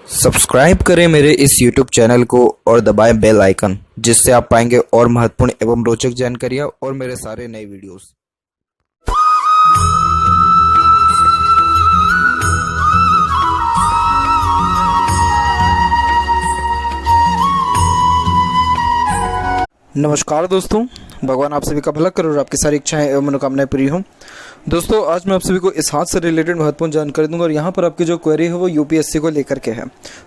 Subscribe करें मेरे इस YouTube चैनल को और दबाएं बेल आइकन, जिससे आप पाएंगे और महत्वपूर्ण एवं रोचक जानकारियाँ और मेरे सारे नए वीडियोस। नमस्कार दोस्तों, भगवान आप सभी का भला करे और आपकी सारी इच्छाएं एवं मनोकामनाएं पूरी हों। दोस्तों, आज मैं आप सभी को इस हाथ से रिलेटेड महत्वपूर्ण जानकारी दूंगा और यहाँ पर आपकी जो क्वेरी है वो यूपीएससी को लेकर के है।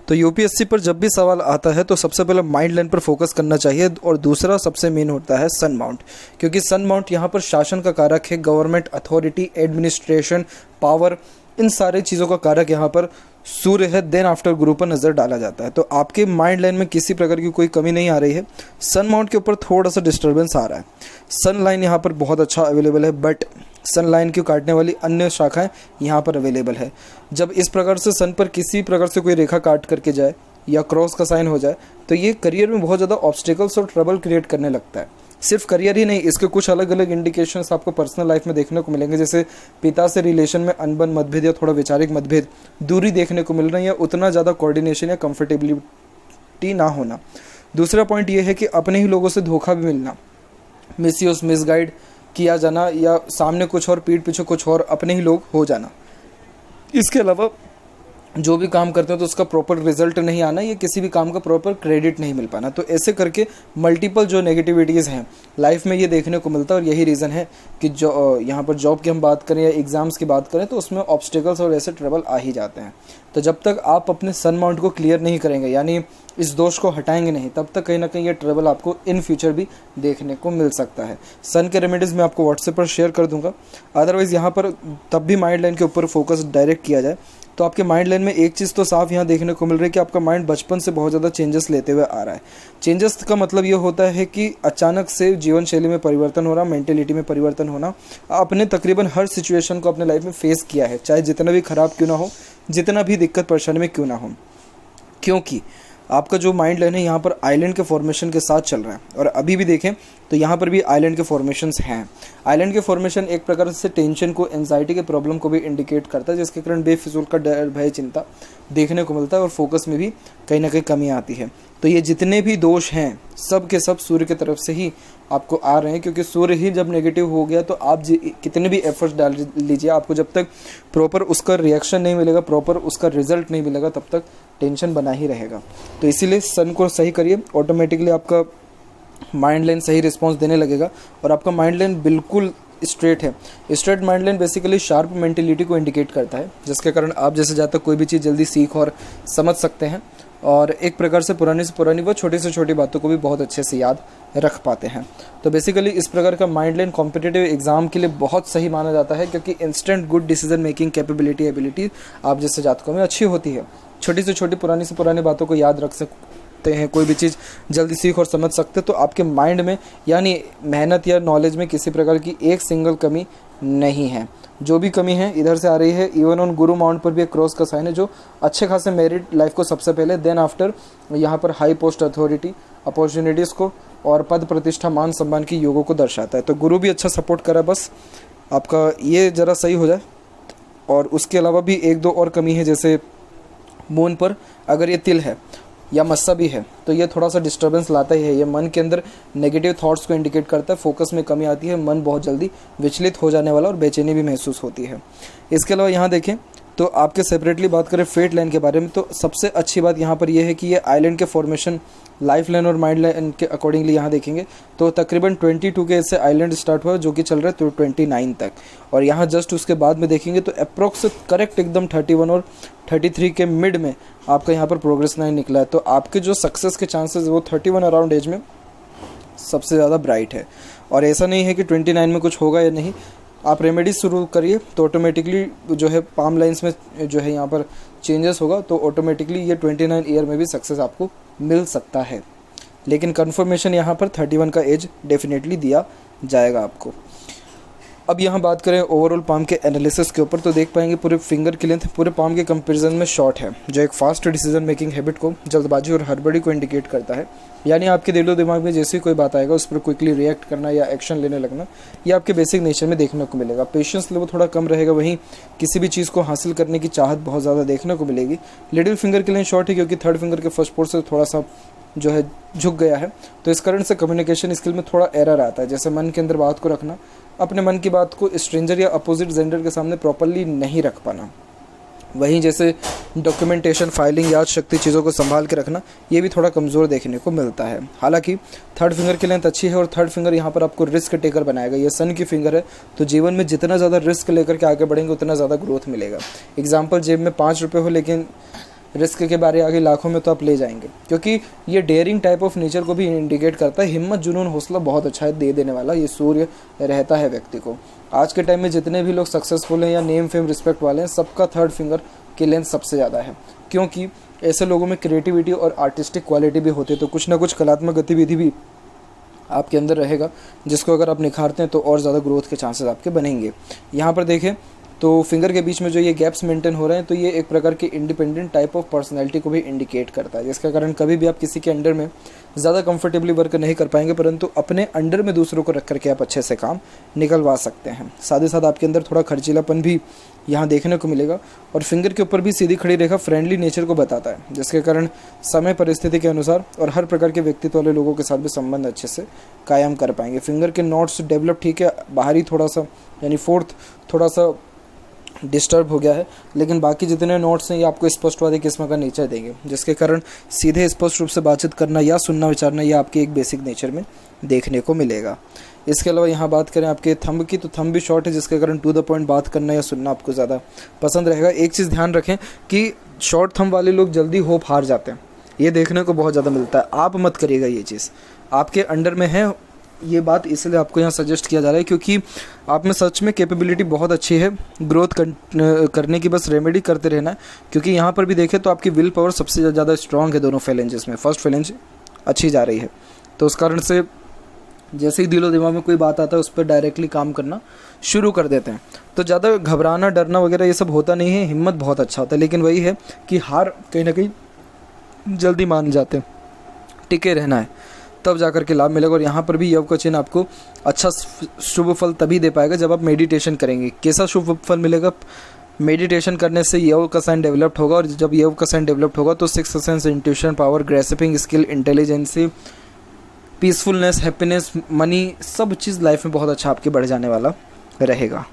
तो यूपीएससी पर जब भी सवाल आता है तो सबसे पहले माइंड लाइन पर फोकस करना चाहिए और दूसरा सबसे मेन होता है सन माउंट, क्योंकि सन माउंट यहाँ पर शासन का कारक है, गवर्नमेंट अथॉरिटी, एडमिनिस्ट्रेशन, पावर, इन सारी चीज़ों का कारक यहाँ पर सूर्य है। देन आफ्टर गुरु पर नज़र डाला जाता है। तो आपके माइंड लाइन में किसी प्रकार की कोई कमी नहीं आ रही है। सन माउंट के ऊपर थोड़ा सा डिस्टर्बेंस आ रहा है। सन लाइन यहाँ पर बहुत अच्छा अवेलेबल है, बट सन लाइन को काटने वाली अन्य शाखाएं यहाँ पर अवेलेबल है। जब इस प्रकार से सन पर किसी प्रकार से कोई रेखा काट करके जाए या क्रॉस का साइन हो जाए तो ये करियर में बहुत ज़्यादा ऑब्स्टिकल्स और ट्रबल क्रिएट करने लगता है। सिर्फ करियर ही नहीं, इसके कुछ अलग अलग इंडिकेशंस आपको पर्सनल लाइफ में देखने को मिलेंगे, जैसे पिता से रिलेशन में अनबन, मतभेद या थोड़ा वैचारिक मतभेद, दूरी देखने को मिल रहा है या उतना ज़्यादा कोऑर्डिनेशन या कंफर्टेबिलिटी ना होना। दूसरा पॉइंट ये है कि अपने ही लोगों से धोखा भी मिलना, मिसयूज, मिसगाइड किया जाना या सामने कुछ और पीठ पीछे कुछ और, अपने ही लोग हो जाना। इसके अलावा जो भी काम करते हो तो उसका प्रॉपर रिजल्ट नहीं आना, या किसी भी काम का प्रॉपर क्रेडिट नहीं मिल पाना। तो ऐसे करके मल्टीपल जो नेगेटिविटीज़ हैं लाइफ में ये देखने को मिलता है। और यही रीज़न है कि जो यहाँ पर जॉब की हम बात करें या एग्ज़ाम्स की बात करें तो उसमें ऑब्स्टिकल्स और ऐसे ट्रबल आ ही जाते हैं। तो जब तक आप अपने सन माउंट को क्लियर नहीं करेंगे, यानी इस दोष को हटाएंगे नहीं, तब तक कहीं ना कहीं ये ट्रबल आपको इन फ्यूचर भी देखने को मिल सकता है। सन के रेमेडीज़ मैं आपको व्हाट्सएप पर शेयर कर दूंगा। अदरवाइज़ यहाँ पर तब भी माइंड लाइन के ऊपर फोकस डायरेक्ट किया जाए तो आपके माइंड लाइन में एक चीज़ तो साफ यहाँ देखने को मिल रही है कि आपका माइंड बचपन से बहुत ज़्यादा चेंजेस लेते हुए आ रहा है। चेंजेस का मतलब ये होता है कि अचानक से जीवन शैली में परिवर्तन हो रहा, मेंटेलिटी में परिवर्तन होना। आपने तकरीबन हर सिचुएशन को अपने लाइफ में फेस किया है, चाहे जितना भी ख़राब क्यों ना हो, जितना भी दिक्कत परेशानी में क्यों ना हो, क्योंकि आपका जो माइंड लाइन है यहाँ पर आइलैंड के फॉर्मेशन के साथ चल रहा है। और अभी भी देखें तो यहाँ पर भी आइलैंड के फॉर्मेशंस हैं। आइलैंड के फॉर्मेशन एक प्रकार से टेंशन को, एंजाइटी के प्रॉब्लम को भी इंडिकेट करता है, जिसके कारण बेफिजूल का डर, भय, चिंता देखने को मिलता है और फोकस में भी कहीं ना कहीं कमी आती है। तो ये जितने भी दोष हैं सब के सब सूर्य की तरफ से ही आपको आ रहे हैं, क्योंकि सूर्य ही जब नेगेटिव हो गया तो आप कितने भी एफर्ट्स डाल लीजिए, आपको जब तक प्रॉपर उसका रिएक्शन नहीं मिलेगा, प्रॉपर उसका रिजल्ट नहीं मिलेगा, तब तक टेंशन बना ही रहेगा। तो इसीलिए सन को सही करिए, ऑटोमेटिकली आपका माइंड लाइन सही रिस्पॉन्स देने लगेगा और आपका माइंड लाइन बिल्कुल स्ट्रेट है। Straight mind line basically sharp mentality को इंडिकेट करता है, जिसके कारण आप जैसे ज़्यादा कोई भी चीज़ जल्दी सीख और समझ सकते हैं और एक प्रकार से पुरानी व छोटी से छोटी बातों को भी बहुत अच्छे से याद रख पाते हैं। तो बेसिकली इस प्रकार का माइंड लाइन कॉम्पिटिटिव एग्जाम के लिए बहुत सही माना जाता है, क्योंकि instant good decision making capability, ability आप जैसे जातकों में अच्छी होती है। छोटी से छोटी, पुरानी से पुरानी बातों को याद रख सकते हैं, कोई भी चीज़ जल्दी सीख और समझ सकते। तो आपके माइंड में यानी मेहनत या नॉलेज में किसी प्रकार की एक सिंगल कमी नहीं है। जो भी कमी है इधर से आ रही है। इवन ऑन गुरु माउंट पर भी एक क्रॉस का साइन है, जो अच्छे खासे मेरिट लाइफ को सबसे पहले, देन आफ्टर यहाँ पर हाई पोस्ट अथॉरिटी, अपॉर्चुनिटीज़ को और पद प्रतिष्ठा, मान सम्मान की योगों को दर्शाता है। तो गुरु भी अच्छा सपोर्ट करा, बस आपका ये ज़रा सही हो जाए। और उसके अलावा भी एक दो और कमी है, जैसे मून पर अगर ये तिल है या मस्सा भी है तो ये थोड़ा सा डिस्टर्बेंस लाता ही है। ये मन के अंदर नेगेटिव थॉट्स को इंडिकेट करता है, फोकस में कमी आती है, मन बहुत जल्दी विचलित हो जाने वाला और बेचैनी भी महसूस होती है। इसके अलावा यहाँ देखें तो आपके सेपरेटली बात करें फेट लाइन के बारे में, तो सबसे अच्छी बात यहाँ पर यह है कि ये आइलैंड के फॉर्मेशन लाइफ लाइन और माइंड लाइन के अकॉर्डिंगली यहाँ देखेंगे तो तकरीबन 22 के ऐसे आइलैंड स्टार्ट हुआ, जो कि चल रहा है तो 29 तक। और यहाँ जस्ट उसके बाद में देखेंगे तो अप्रोक्स करेक्ट एकदम 31 और 33 के मिड में आपका यहाँ पर प्रोग्रेस लाइन निकला है। तो आपके जो सक्सेस के चांसेस वो 31 अराउंड एज में सबसे ज़्यादा ब्राइट है। और ऐसा नहीं है कि 29 में कुछ होगा या नहीं, आप रेमेडीज शुरू करिए तो ऑटोमेटिकली जो है पाम लाइंस में जो है यहाँ पर चेंजेस होगा, तो ऑटोमेटिकली ये 29 ईयर में भी सक्सेस आपको मिल सकता है। लेकिन कंफर्मेशन यहाँ पर 31 का एज डेफिनेटली दिया जाएगा आपको। अब यहाँ बात करें ओवरऑल पाम के एनालिसिस के ऊपर, तो देख पाएंगे पूरे फिंगर की लेंथ पूरे पाम के कंपैरिजन में शॉर्ट है, जो एक फास्ट डिसीजन मेकिंग हैबिट को, जल्दबाजी और हड़बड़ी को इंडिकेट करता है। यानी आपके दिलो दिमाग में जैसे ही कोई बात आएगा उस पर क्विकली रिएक्ट करना या एक्शन लेने लगना, ये आपके बेसिक नेचर में देखने को मिलेगा। पेशेंस लेवल थोड़ा कम रहेगा, वहीं किसी भी चीज़ को हासिल करने की चाहत बहुत ज़्यादा देखने को मिलेगी। लिटिल फिंगर के लिए शॉर्ट है क्योंकि थर्ड फिंगर के फर्स्ट पोर्ट से थोड़ा सा जो है झुक गया है, तो इस कारण से कम्युनिकेशन स्किल में थोड़ा एरर आता है, जैसे मन के अंदर बात को रखना, अपने मन की बात को स्ट्रेंजर या अपोजिट जेंडर के सामने प्रॉपरली नहीं रख पाना। वहीं जैसे डॉक्यूमेंटेशन, फाइलिंग, याद शक्ति, चीज़ों को संभाल के रखना, ये भी थोड़ा कमज़ोर देखने को मिलता है। हालांकि थर्ड फिंगर की लेंथ अच्छी है और थर्ड फिंगर यहाँ पर आपको रिस्क टेकर बनाएगा। ये सन की फिंगर है, तो जीवन में जितना ज़्यादा रिस्क लेकर के आगे बढ़ेंगे उतना ज़्यादा ग्रोथ मिलेगा। एग्जाम्पल, जेब में 5 रुपये हो लेकिन रिस्क के बारे आगे लाखों में तो आप ले जाएंगे, क्योंकि ये डेयरिंग टाइप ऑफ नेचर को भी इंडिकेट करता है। हिम्मत, जुनून, हौसला बहुत अच्छा है दे देने वाला ये सूर्य रहता है व्यक्ति को। आज के टाइम में जितने भी लोग सक्सेसफुल हैं या नेम फेम रिस्पेक्ट वाले हैं, सबका थर्ड फिंगर की लेंथ सबसे ज़्यादा है, क्योंकि ऐसे लोगों में क्रिएटिविटी और आर्टिस्टिक क्वालिटी भी होती है, तो कुछ ना कुछ कलात्मक गतिविधि भी आपके अंदर रहेगा, जिसको अगर आप निखारते हैं तो और ज़्यादा ग्रोथ के चांसेस आपके बनेंगे। यहाँ पर देखें तो फिंगर के बीच में जो ये गैप्स मेंटेन हो रहे हैं, तो ये एक प्रकार की इंडिपेंडेंट टाइप ऑफ पर्सनैलिटी को भी इंडिकेट करता है, जिसका कारण कभी भी आप किसी के अंडर में ज़्यादा कंफर्टेबली वर्क नहीं कर पाएंगे, परंतु अपने अंडर में दूसरों को रख करके आप अच्छे से काम निकलवा सकते हैं। साथ ही साथ आपके अंदर थोड़ा खर्चीलापन भी यहाँ देखने को मिलेगा, और फिंगर के ऊपर भी सीधी खड़ी रेखा फ्रेंडली नेचर को बताता है, जिसके कारण समय परिस्थिति के अनुसार और हर प्रकार के व्यक्तित्व वाले लोगों के साथ भी संबंध अच्छे से कायम कर पाएंगे। फिंगर के नॉट्स डेवलप ठीक है, बाहरी थोड़ा सा यानी फोर्थ थोड़ा सा डिस्टर्ब हो गया है, लेकिन बाकी जितने नोट्स हैं ये आपको स्पष्टवादी किस्म का नेचर देंगे, जिसके कारण सीधे स्पष्ट रूप से बातचीत करना या सुनना विचारना यह आपके एक बेसिक नेचर में देखने को मिलेगा। इसके अलावा यहाँ बात करें आपके थंब की, तो थंब भी शॉर्ट है, जिसके कारण टू द पॉइंट बात करना या सुनना आपको ज़्यादा पसंद रहेगा। एक चीज़ ध्यान रखें कि शॉर्ट थंब वाले लोग जल्दी होप हार जाते हैं, ये देखने को बहुत ज़्यादा मिलता है। आप मत करिएगा, ये चीज़ आपके अंडर में है, ये बात इसलिए आपको यहाँ सजेस्ट किया जा रहा है क्योंकि आप में सच में कैपेबिलिटी बहुत अच्छी है, ग्रोथ करने की बस रेमेडी करते रहना है। क्योंकि यहाँ पर भी देखें तो आपकी विल पावर सबसे ज़्यादा स्ट्रॉन्ग है दोनों फेलेंजेस में, फर्स्ट फेलेंज अच्छी जा रही है, तो उस कारण से जैसे ही दिलो दिमाग में कोई बात आता है उस पर डायरेक्टली काम करना शुरू कर देते हैं। तो ज़्यादा घबराना, डरना वगैरह ये सब होता नहीं है, हिम्मत बहुत अच्छा होता है, लेकिन वही है कि हार कहीं ना कहीं जल्दी मान जाते हैं। टिके रहना है, तब जाकर के लाभ मिलेगा। और यहाँ पर भी योग का चिन्ह आपको अच्छा शुभ फल तभी दे पाएगा जब आप मेडिटेशन करेंगे। कैसा शुभ फल मिलेगा? मेडिटेशन करने से योग का साइन डेवलप्ड होगा, और जब योग का साइन डेवलप्ड होगा तो sixth sense, intuition power, grasping skill, intelligency, peacefulness, happiness, money, सब चीज़ लाइफ में बहुत अच्छा आपके बढ़ जाने वाला रहेगा।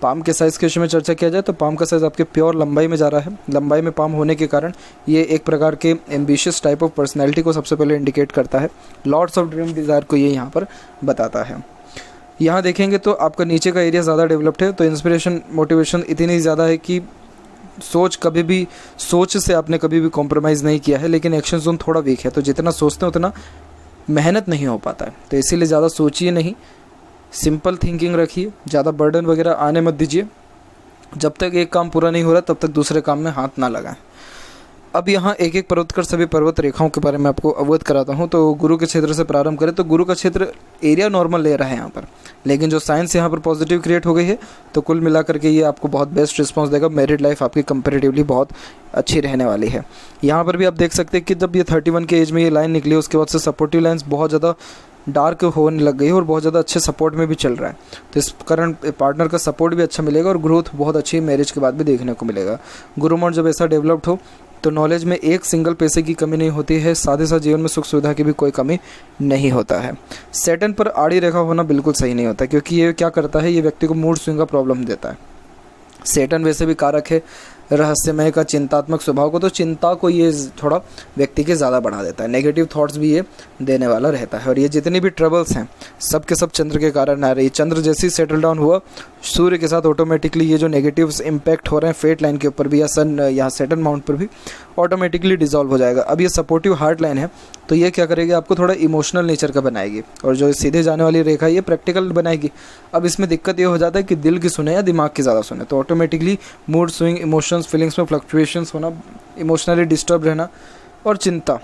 पाम के साइज़ के विषय में चर्चा किया जाए तो पाम का साइज़ आपके प्योर लंबाई में जा रहा है। लंबाई में पाम होने के कारण ये एक प्रकार के एम्बिशियस टाइप ऑफ पर्सनैलिटी को सबसे पहले इंडिकेट करता है। लॉट्स ऑफ ड्रीम डिज़ायर को ये यहाँ पर बताता है। यहाँ देखेंगे तो आपका नीचे का एरिया ज़्यादा डेवलप्ड है, तो इंस्पिरेशन, मोटिवेशन इतनी ज़्यादा है कि सोच से आपने कभी भी कॉम्प्रोमाइज़ नहीं किया है, लेकिन एक्शन जोन थोड़ा वीक है, तो जितना सोचते हैं उतना मेहनत नहीं हो पाता है, तो इसीलिए ज़्यादा सोचिए नहीं, सिंपल थिंकिंग रखिए, ज़्यादा बर्डन वगैरह आने मत दीजिए। जब तक एक काम पूरा नहीं हो रहा तब तक दूसरे काम में हाथ ना लगाएं। अब यहाँ एक एक पर्वत कर सभी पर्वत रेखाओं के बारे में आपको अवगत कराता हूँ। तो गुरु के क्षेत्र से प्रारंभ करें तो गुरु का क्षेत्र एरिया नॉर्मल ले रहा है यहाँ पर, लेकिन जो साइंस यहाँ पर पॉजिटिव क्रिएट हो गई है, तो कुल मिलाकर के ये आपको बहुत बेस्ट रिस्पॉन्स देगा। मैरिड लाइफ आपकी कंपेरेटिवली बहुत अच्छी रहने वाली है। यहाँ पर भी आप देख सकते हैं कि जब ये 31 के एज में ये लाइन निकली, उसके बाद से सपोर्टिव लाइन्स बहुत ज़्यादा डार्क होने लग गई है और बहुत ज़्यादा अच्छे सपोर्ट में भी चल रहा है, तो इस कारण पार्टनर का सपोर्ट भी अच्छा मिलेगा और ग्रोथ बहुत अच्छी मैरिज के बाद भी देखने को मिलेगा। गुरु मोड जब ऐसा डेवलप्ड हो तो नॉलेज में एक सिंगल पैसे की कमी नहीं होती है, साथ ही साथ जीवन में सुख सुविधा की भी कोई कमी नहीं होता है। सैटर्न पर आड़ी रेखा होना बिल्कुल सही नहीं होता, क्योंकि ये क्या करता है, ये व्यक्ति को मूड स्विंग का प्रॉब्लम देता है। सैटर्न वैसे भी कारक है रहस्यमय का, चिंतात्मक स्वभाव को, तो चिंता को ये थोड़ा व्यक्ति के ज़्यादा बढ़ा देता है। नेगेटिव थॉट्स भी ये देने वाला रहता है, और ये जितनी भी ट्रबल्स हैं सब के सब चंद्र के कारण आ रही। चंद्र जैसे ही सेटल डाउन हुआ सूर्य के साथ, ऑटोमेटिकली ये जो नेगेटिव्स इम्पैक्ट हो रहे हैं फेट लाइन के ऊपर भी या सन यहाँ सैटर्न माउंट पर भी ऑटोमेटिकली डिजॉल्व हो जाएगा। अब ये सपोर्टिव हार्ट लाइन है, तो ये क्या करेगी, आपको थोड़ा इमोशनल नेचर का बनाएगी, और जो सीधे जाने वाली रेखा ये प्रैक्टिकल बनाएगी। अब इसमें दिक्कत ये हो जाता है कि दिल की सुने या दिमाग की ज़्यादा सुने, तो automatically mood swing, emotions, feelings में फ्लक्चुएशंस होना, इमोशनली डिस्टर्ब रहना और चिंता,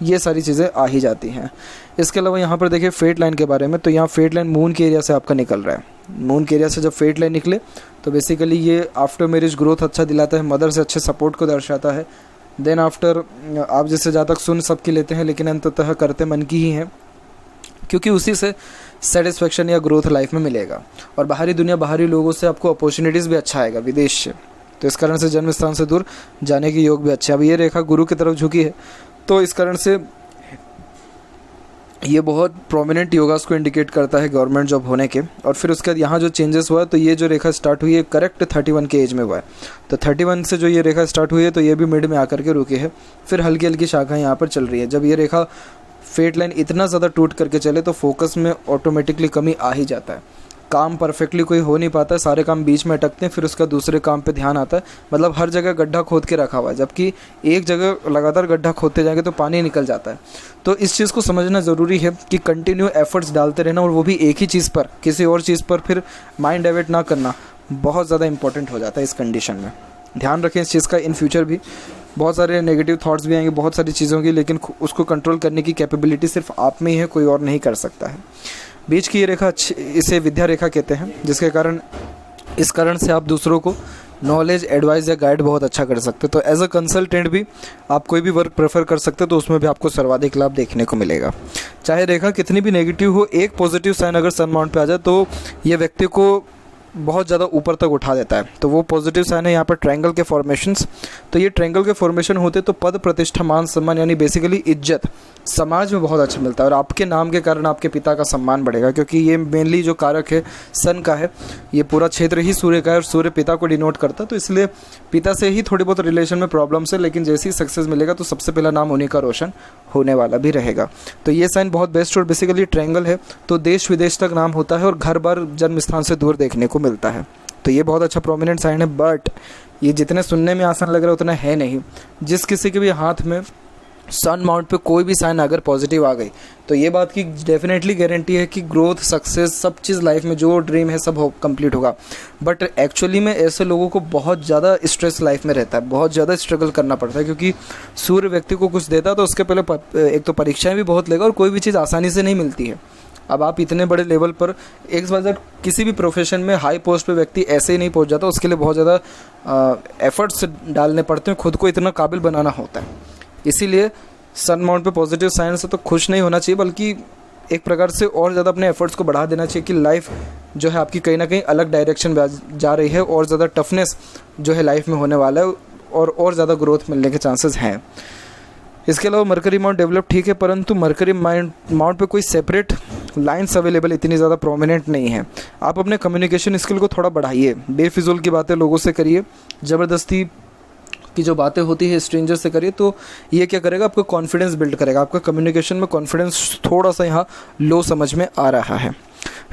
ये सारी चीज़ें आ ही जाती हैं। इसके अलावा यहाँ पर देखिए फेट लाइन के बारे में, तो यहाँ फेट लाइन मून के एरिया से आपका निकल रहा है। मून के एरिया से जब फेट लाइन निकले तो बेसिकली ये आफ्टर मैरिज ग्रोथ अच्छा दिलाता है, मदर से अच्छे सपोर्ट को दर्शाता है। देन आफ्टर आप जैसे जहाँ तक सुन सबकी लेते हैं लेकिन अंततः करते मन की ही हैं, क्योंकि उसी से सेटिस्फेक्शन या ग्रोथ लाइफ में मिलेगा। और बाहरी दुनिया, बाहरी लोगों से आपको अपॉर्चुनिटीज़ भी अच्छा आएगा विदेश से, तो इस कारण से जन्म स्थान से दूर जाने के योग भी अच्छे हैं। अब ये रेखा गुरु की तरफ झुकी है, तो इस कारण से ये बहुत प्रोमिनेंट योगास को इंडिकेट करता है गवर्नमेंट जॉब होने के। और फिर उसके बाद यहाँ जो चेंजेस हुआ, तो ये जो रेखा स्टार्ट हुई है करेक्ट 31 के एज में हुआ है। तो 31 से जो ये रेखा स्टार्ट हुई है तो ये भी मिड में आकर के रुकी है, फिर हल्की हल्की शाखा यहाँ पर चल रही है। जब ये रेखा फेट लाइन इतना ज़्यादा टूट करके चले तो फोकस में ऑटोमेटिकली कमी आ ही जाता है, काम परफेक्टली कोई हो नहीं पाता है, सारे काम बीच में अटकते हैं, फिर उसका दूसरे काम पे ध्यान आता है। मतलब हर जगह गड्ढा खोद के रखा हुआ है, जबकि एक जगह लगातार गड्ढा खोदते जाएंगे तो पानी निकल जाता है। तो इस चीज़ को समझना ज़रूरी है कि कंटिन्यू एफर्ट्स डालते रहना, और वो भी एक ही चीज़ पर, किसी और चीज़ पर फिर माइंड डाइवर्ट ना करना बहुत ज़्यादा इंपॉर्टेंट हो जाता है इस कंडीशन में। ध्यान रखें इस चीज़ का। इन फ्यूचर भी बहुत सारे नेगेटिव थॉट्स भी आएंगे, बहुत सारी चीज़ों की, लेकिन उसको कंट्रोल करने की कैपेबिलिटी सिर्फ आप में ही है, कोई और नहीं कर सकता है। बीच की ये रेखा इसे विद्या रेखा कहते हैं, जिसके कारण इस कारण से आप दूसरों को नॉलेज, एडवाइस या गाइड बहुत अच्छा कर सकते हो। तो एज अ कंसल्टेंट भी आप कोई भी वर्क प्रेफर कर सकते हो, तो उसमें भी आपको सर्वाधिक लाभ देखने को मिलेगा। चाहे रेखा कितनी भी नेगेटिव हो, एक पॉजिटिव साइन अगर सन माउंट पे आ जाए तो ये व्यक्ति को बहुत ज़्यादा ऊपर तक उठा देता है। तो वो पॉजिटिव साइन है यहाँ पर ट्रायंगल के फॉर्मेशंस। तो ये ट्रायंगल के फॉर्मेशन होते तो पद, प्रतिष्ठा, मान सम्मान यानी बेसिकली इज्जत समाज में बहुत अच्छा मिलता है, और आपके नाम के कारण आपके पिता का सम्मान बढ़ेगा, क्योंकि ये मेनली जो कारक है सन का है, ये पूरा क्षेत्र ही सूर्य का है और सूर्य पिता को डिनोट करता है। तो इसलिए पिता से ही थोड़ी बहुत रिलेशन में प्रॉब्लम्स है, लेकिन जैसे ही सक्सेस मिलेगा तो सबसे पहला नाम उन्हीं का रोशन होने वाला भी रहेगा। तो ये साइन बहुत बेस्ट, और बेसिकली ट्रायंगल है तो देश विदेश तक नाम होता है और घर बार जन्म स्थान से दूर देखने को मिलता है। तो ये बहुत अच्छा प्रोमिनेंट साइन है, बट ये जितने सुनने में आसान लग रहा है उतना है नहीं। जिस किसी के भी हाथ में सन माउंट पे कोई भी साइन अगर पॉजिटिव आ गई तो ये बात की डेफिनेटली गारंटी है कि ग्रोथ, सक्सेस, सब चीज़ लाइफ में जो ड्रीम है सब कंप्लीट होगा। बट एक्चुअली में ऐसे लोगों को बहुत ज़्यादा स्ट्रेस लाइफ में रहता है, बहुत ज़्यादा स्ट्रगल करना पड़ता है, क्योंकि सूर्य व्यक्ति को कुछ देता है तो उसके पहले एक तो परीक्षाएं भी बहुत लेगा और कोई भी चीज़ आसानी से नहीं मिलती है। अब आप इतने बड़े लेवल पर एक वजह किसी भी प्रोफेशन में हाई पोस्ट पे व्यक्ति ऐसे ही नहीं पहुंच जाता, उसके लिए बहुत ज़्यादा एफर्ट्स डालने पड़ते हैं, खुद को इतना काबिल बनाना होता है। इसीलिए सन माउंट पे पॉजिटिव साइन से तो खुश नहीं होना चाहिए, बल्कि एक प्रकार से और ज़्यादा अपने एफर्ट्स को बढ़ा देना चाहिए कि लाइफ जो है आपकी कहीं ना कहीं अलग डायरेक्शन में जा रही है, और ज़्यादा टफनेस जो है लाइफ में होने वाला है, और ज़्यादा ग्रोथ मिलने के चांसेस हैं। इसके अलावा मरकरी माउंट डेवलप ठीक है, परंतु मरकरी माउंट पे कोई सेपरेट लाइन्स अवेलेबल इतनी ज़्यादा प्रोमिनेंट नहीं है। आप अपने कम्युनिकेशन स्किल को थोड़ा बढ़ाइए, बेफिजूल की बातें लोगों से करिए, ज़बरदस्ती की जो बातें होती है स्ट्रेंजर से करिए, तो ये क्या करेगा, आपको कॉन्फिडेंस बिल्ड करेगा। आपका कम्युनिकेशन में कॉन्फिडेंस थोड़ा सा यहाँ लो समझ में आ रहा है।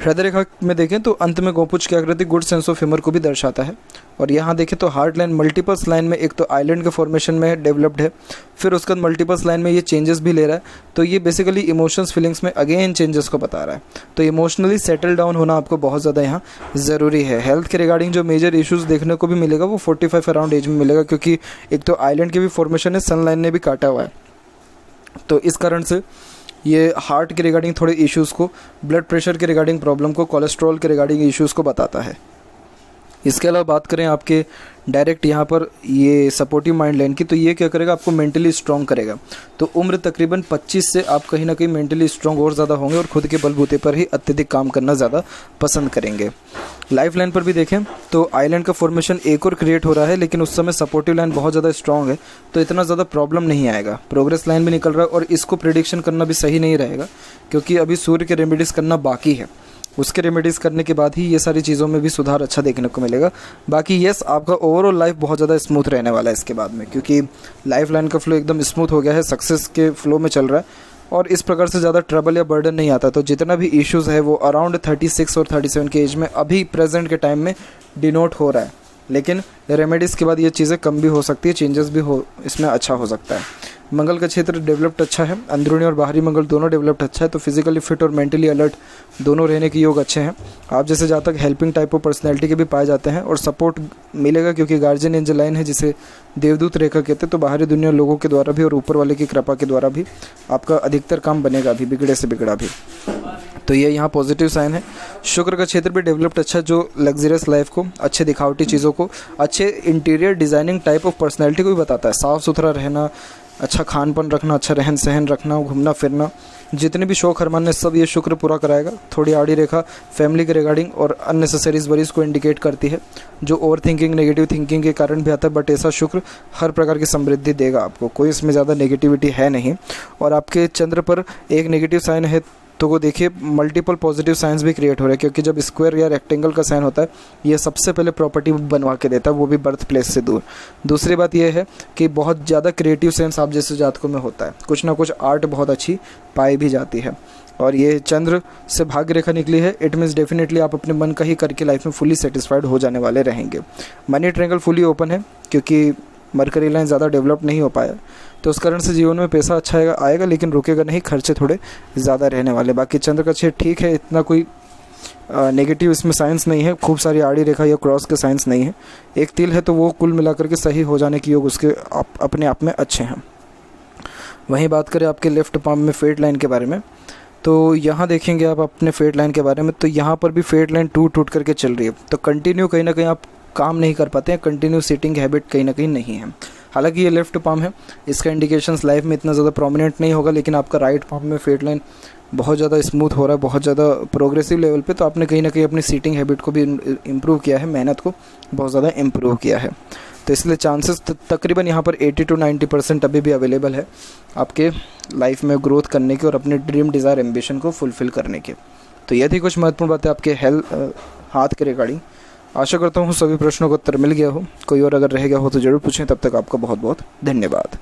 हृदय रेखा में देखें तो अंत में गोपुच की आकृति गुड सेंस ऑफ ह्यूमर को भी दर्शाता है। और यहाँ देखें तो हार्ट लाइन मल्टीपल्स लाइन में एक तो आइलैंड के फॉर्मेशन में डेवलप्ड है, फिर उसके बाद मल्टीपल्स लाइन में ये चेंजेस भी ले रहा है। तो ये बेसिकली इमोशंस, फीलिंग्स में अगेन चेंजेस को बता रहा है। तो इमोशनली सेटल डाउन होना आपको बहुत ज़्यादा यहाँ ज़रूरी है। हेल्थ के रिगार्डिंग जो मेजर इश्यूज़ देखने को भी मिलेगा वो 45 अराउंड एज में मिलेगा, क्योंकि एक तो आइलैंड की भी फॉर्मेशन है, सन लाइन ने भी काटा हुआ है। तो इस कारण से ये हार्ट के रिगार्डिंग थोड़े इश्यूज़ को, ब्लड प्रेशर के रिगार्डिंग प्रॉब्लम को, कोलेस्ट्रॉल के रिगार्डिंग इश्यूज़ को बताता है। इसके अलावा बात करें आपके डायरेक्ट यहाँ पर ये सपोर्टिव माइंड लाइन की, तो ये क्या करेगा, आपको मेंटली स्ट्रॉन्ग करेगा। तो उम्र तकरीबन 25 से आप कहीं ना कहीं मेंटली स्ट्रॉन्ग और ज़्यादा होंगे और खुद के बलबूते पर ही अत्यधिक काम करना ज़्यादा पसंद करेंगे। लाइफ लाइन पर भी देखें तो आइलैंड का फॉर्मेशन एक और क्रिएट हो रहा है, लेकिन उस समय सपोर्टिव लाइन बहुत ज़्यादा स्ट्रॉन्ग है, तो इतना ज़्यादा प्रॉब्लम नहीं आएगा। प्रोग्रेस लाइन भी निकल रहा है, और इसको प्रेडिक्शन करना भी सही नहीं रहेगा, क्योंकि अभी सूर्य के रेमेडीज़ करना बाकी है। उसके रेमेडीज़ करने के बाद ही ये सारी चीज़ों में भी सुधार अच्छा देखने को मिलेगा। बाकी यस, आपका ओवरऑल लाइफ बहुत ज़्यादा स्मूथ रहने वाला है इसके बाद में, क्योंकि लाइफ लाइन का फ्लो एकदम स्मूथ हो गया है, सक्सेस के फ्लो में चल रहा है, और इस प्रकार से ज़्यादा ट्रबल या बर्डन नहीं आता। तो जितना भी इश्यूज़ है वो अराउंड 36 और 37 के एज में अभी प्रेजेंट के टाइम में डिनोट हो रहा है, लेकिन रेमेडीज़ के बाद ये चीज़ें कम भी हो सकती है, चेंजेस भी हो इसमें अच्छा हो सकता है। मंगल का क्षेत्र डेवलप्ड अच्छा है, अंदरूनी और बाहरी मंगल दोनों डेवलप्ड अच्छा है, तो फिजिकली फिट और मेंटली अलर्ट दोनों रहने के योग अच्छे हैं। आप जैसे जातक हेल्पिंग टाइप ऑफ पर्सनैलिटी के भी पाए जाते हैं और सपोर्ट मिलेगा, क्योंकि गार्जियन एंजल लाइन है जिसे देवदूत रेखा कहते हैं। तो बाहरी दुनिया लोगों के द्वारा भी और ऊपर वाले की कृपा के द्वारा भी आपका अधिकतर काम बनेगा भी, बिगड़े से बिगड़ा भी। तो ये यहाँ पॉजिटिव साइन है। शुक्र का क्षेत्र भी डेवलप्ड अच्छा, जो लग्जरियस लाइफ को, अच्छे दिखावटी चीज़ों को, अच्छे interior designing type of personality को भी बताता है। साफ़ सुथरा रहना, अच्छा खान पान रखना, अच्छा रहन सहन रखना, घूमना फिरना, जितने भी शौक हरमान है सब ये शुक्र पूरा कराएगा। थोड़ी आड़ी रेखा फैमिली के रिगार्डिंग और अननेसेसरीज वरीज को इंडिकेट करती है, जो ओवर थिंकिंग नेगेटिव थिंकिंग के कारण भी आता है। बट ऐसा शुक्र हर प्रकार की समृद्धि देगा आपको, कोई इसमें ज़्यादा नेगेटिविटी है नहीं। और आपके चंद्र पर एक नेगेटिव साइन है, तो वो देखिए मल्टीपल पॉजिटिव साइंस भी क्रिएट हो रहे हैं, क्योंकि जब स्क्वायर या रेक्टेंगल का साइन होता है ये सबसे पहले प्रॉपर्टी बनवा के देता है, वो भी बर्थ प्लेस से दूर। दूसरी बात यह है कि बहुत ज़्यादा क्रिएटिव सेंस आप जैसे जातकों में होता है, कुछ ना कुछ आर्ट बहुत अच्छी पाई भी जाती है। और ये चंद्र से भाग्य रेखा निकली है, इट मीन्स डेफिनेटली आप अपने मन का ही करके लाइफ में फुली सेटिस्फाइड हो जाने वाले रहेंगे। मनी ट्रायंगल फुली ओपन है, क्योंकि मरकरी लाइन ज़्यादा डेवलप नहीं हो पाया, तो उस कारण से जीवन में पैसा अच्छा आएगा, लेकिन रुकेगा नहीं, खर्चे थोड़े ज़्यादा रहने वाले। बाकी चंद्र का क्षेत्र ठीक है, इतना कोई नेगेटिव इसमें साइंस नहीं है, खूब सारी आड़ी रेखा या क्रॉस के साइंस नहीं है। एक तिल है तो वो कुल मिलाकर के सही हो जाने की योग उसके अपने आप में अच्छे हैं। वहीं बात करें आपके लेफ्ट पाम में फेट लाइन के बारे में, तो यहाँ देखेंगे आप अपने फेट लाइन के बारे में, तो यहाँ पर भी फेट लाइन टूट करके चल रही है, तो कंटिन्यू कहीं ना कहीं आप काम नहीं कर पाते हैं, कंटिन्यू सीटिंग हैबिट कहीं ना कहीं नहीं है। हालांकि ये लेफ्ट पाम है, इसका इंडिकेशंस लाइफ में इतना ज़्यादा प्रोमिनेंट नहीं होगा, लेकिन आपका राइट पाम में फेट लाइन बहुत ज़्यादा स्मूथ हो रहा है, बहुत ज़्यादा प्रोग्रेसिव लेवल पे, तो आपने कहीं ना कहीं अपनी सीटिंग हैबिट को भी इम्प्रूव किया है, मेहनत को बहुत ज़्यादा इम्प्रूव किया है। तो इसलिए चांसेस तकरीबन यहाँ पर 80 to 90% अभी भी अवेलेबल है आपके लाइफ में ग्रोथ करने के और अपने ड्रीम डिज़ायर एम्बिशन को फुलफ़िल करने के। तो ये थी कुछ महत्वपूर्ण बातें आपके हाथ के रिगार्डिंग। आशा करता हूँ सभी प्रश्नों का उत्तर मिल गया हो, कोई और अगर रह गया हो तो ज़रूर पूछें। तब तक आपका बहुत बहुत धन्यवाद।